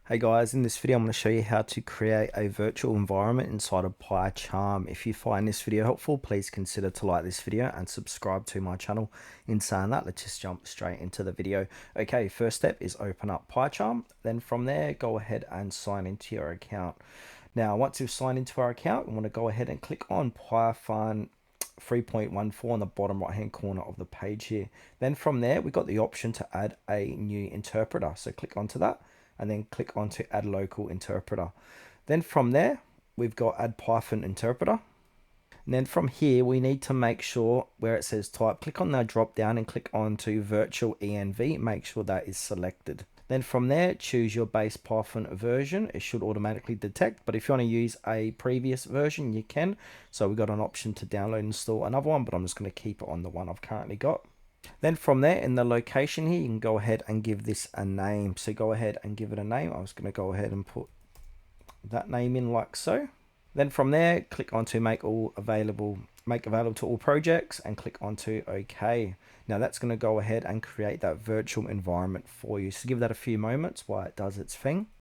Hey guys, in this video I'm going to show you how to create a virtual environment inside of PyCharm. If you find this video helpful, please consider to like this video and subscribe to my channel. In saying that, let's just jump straight into the video. Okay, first step is open up PyCharm. Then from there, go ahead and sign into your account. Now, once you've signed into our account, we want to go ahead and click on Python 3.14 on the bottom right hand corner of the page here. Then from there, we've got the option to add a new interpreter. So click onto that and then click onto add local interpreter. Then from there, we've got add Python interpreter. And then from here, we need to make sure where it says type, click on that drop down and click onto virtual env. Make sure that is selected. Then from there, choose your base Python version. It should automatically detect, but if you want to use a previous version, you can. So we've got an option to download and install another one, but I'm just going to keep it on the one I've currently got. Then from there, in the location here, you can go ahead and give this a name. So go ahead and give it a name. I was going to go ahead and put that name in like so. Then from there, click onto make available to all projects and click onto OK. Now that's going to go ahead and create that virtual environment for you. So give that a few moments while it does its thing.